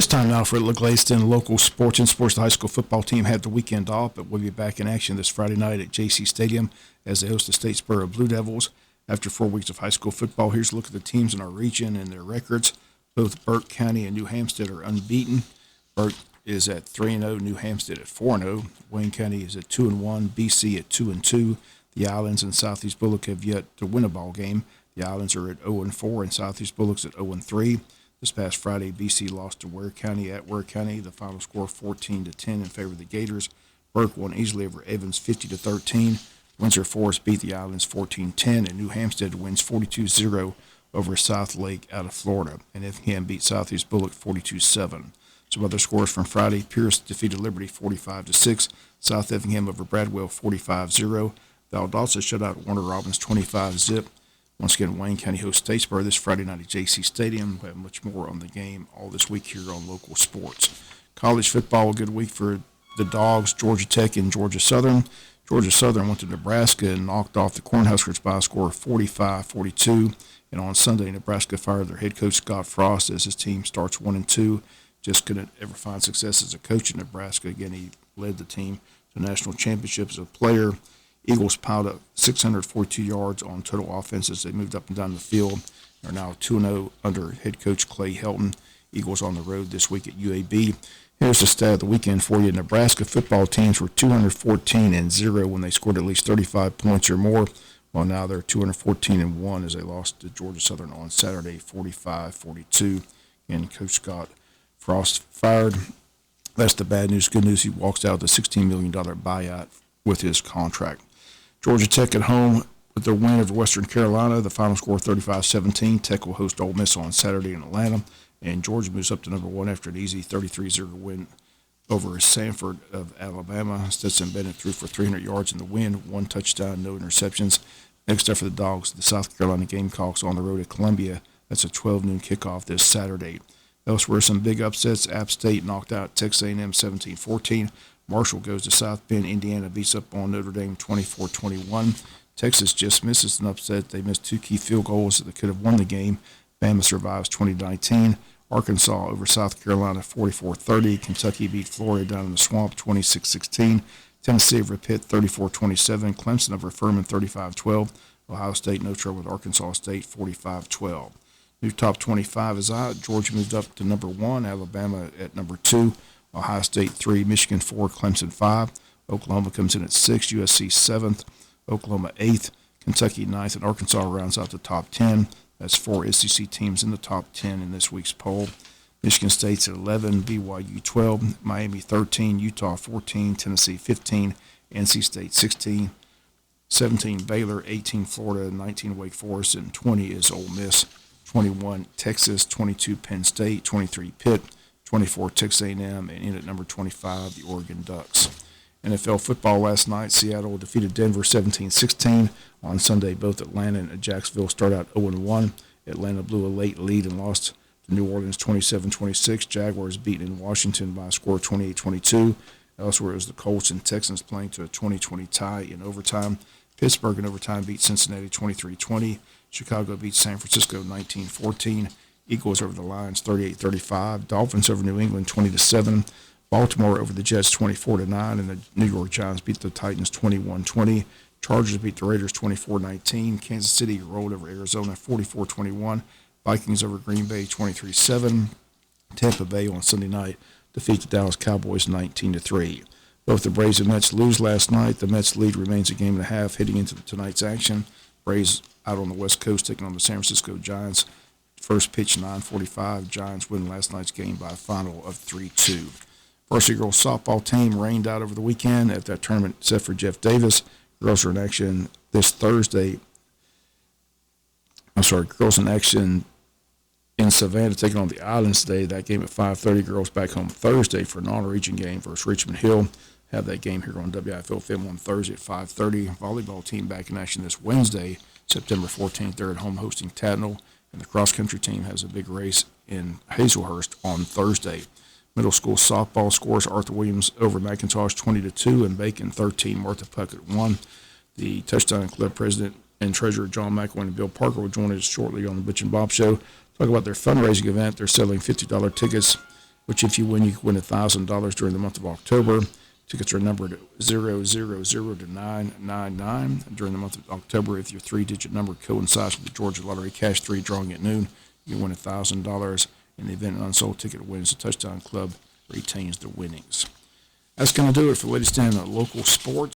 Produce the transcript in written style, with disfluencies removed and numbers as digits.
It's time now for a look latest in local sports and sports. The high school football team had the weekend off, but we'll be back in action this Friday night at JC Stadium as they host the Statesboro Blue Devils. After 4 weeks of high school football, here's a look at the teams in our region and their records. Both Burke County and New Hampstead are unbeaten. Burke is at 3-0, New Hampstead at 4-0. Wayne County is at 2-1, BC at 2-2. The Islands and Southeast Bullock have yet to win a ball game. The Islands are at 0-4 and Southeast Bullock's at 0-3. This past Friday, BC lost to Ware County at Ware County. The final score 14-10 in favor of the Gators. Burke won easily over Evans 50-13. Windsor Forest beat the Islands 14-10, and New Hampstead wins 42-0 over South Lake out of Florida. And Effingham beat Southeast Bullock 42-7. Some other scores from Friday: Pierce defeated Liberty 45-6. South Effingham over Bradwell 45-0. Valdosta shut out Warner Robins 25-0. Once again, Wayne County hosts Statesboro this Friday night at JC Stadium. We'll have much more on the game all this week here on Local Sports. College football, a good week for the Dogs, Georgia Tech and Georgia Southern. Georgia Southern went to Nebraska and knocked off the Cornhuskers by a score of 45-42. And on Sunday, Nebraska fired their head coach Scott Frost as his team starts 1-2. Just couldn't ever find success as a coach in Nebraska. Again, he led the team to national championships as a player. Eagles piled up 642 yards on total offense as they moved up and down the field. They're now 2-0 under head coach Clay Helton. Eagles on the road this week at UAB. Here's the stat of the weekend for you. Nebraska football teams were 214-0 when they scored at least 35 points or more, while now they're 214-1 as they lost to Georgia Southern on Saturday, 45-42. And Coach Scott Frost fired. That's the bad news. Good news, he walks out with a $16 million buyout with his contract. Georgia Tech at home with their win over Western Carolina. The final score 35-17. Tech will host Ole Miss on Saturday in Atlanta. And Georgia moves up to number one after an easy 33-0 win over Sanford of Alabama. Stetson Bennett threw for 300 yards in the win, 1 touchdown, no interceptions. Next up for the Dogs, the South Carolina Gamecocks on the road at Columbia. That's a 12 noon kickoff this Saturday. Elsewhere, some big upsets. App State knocked out Texas A&M 17-14. Marshall goes to South Bend. Indiana beats up on Notre Dame 24-21. Texas just misses an upset. They missed 2 key field goals that could have won the game. Bama survives 2019. Arkansas over South Carolina 44-30. Kentucky beat Florida down in the swamp 26-16. Tennessee over Pitt 34-27. Clemson over Furman 35-12. Ohio State no trouble with Arkansas State 45-12. New top 25 is out. Georgia moved up to number 1. Alabama at number 2. Ohio State 3, Michigan 4, Clemson 5. Oklahoma comes in at 6, USC 7th, Oklahoma 8th, Kentucky 9th, and Arkansas rounds out the top 10. That's 4 SEC teams in the top 10 in this week's poll. Michigan State's at 11, BYU 12, Miami 13, Utah 14, Tennessee 15, NC State 16, 17 Baylor, 18 Florida, 19 Wake Forest, and 20 is Ole Miss, 21 Texas, 22 Penn State, 23 Pitt, 24 Texas A&M, and in at number 25, the Oregon Ducks. NFL football last night, Seattle defeated Denver 17-16. On Sunday, both Atlanta and Jacksonville start out 0-1. Atlanta blew a late lead and lost to New Orleans 27-26. Jaguars beaten in Washington by a score of 28-22. Elsewhere, it was the Colts and Texans playing to a 20-20 tie in overtime. Pittsburgh in overtime beat Cincinnati 23-20. Chicago beat San Francisco 19-14. Eagles over the Lions 38-35. Dolphins over New England 20-7. Baltimore over the Jets 24-9. And the New York Giants beat the Titans 21-20. Chargers beat the Raiders 24-19. Kansas City rolled over Arizona 44-21. Vikings over Green Bay 23-7. Tampa Bay on Sunday night defeat the Dallas Cowboys 19-3. Both the Braves and Mets lose last night. The Mets lead remains a game and a half heading into tonight's action. Braves out on the West Coast taking on the San Francisco Giants. First pitch 9:45. Giants win last night's game by a final of 3-2. Varsity girls softball team rained out over the weekend at that tournament set for Jeff Davis. Girls are in action this Thursday. Girls in action in Savannah taking on the Islands today. That game at 5:30. Girls back home Thursday for an all-region game versus Richmond Hill. Have that game here on WIFO-FM on Thursday at 5:30. Volleyball team back in action this Wednesday, September 14th. They're at home hosting Tatnall. And the cross-country team has a big race in Hazelhurst on Thursday. Middle school softball scores: Arthur Williams over McIntosh 20-2 and Bacon 13. Martha Puckett 1. The Touchdown Club president and treasurer John McElwain and Bill Parker will join us shortly on the Butch and Bob Show. Talk about their fundraising event. They're selling $50 tickets which if you win, you can win $1,000 during the month of October. Tickets are numbered 000 to 999. During the month of October, if your three-digit number coincides with the Georgia Lottery Cash 3 drawing at noon, you win $1,000. In the event an unsold ticket wins, the Touchdown Club retains the winnings. That's going to do it for the latest in local sports.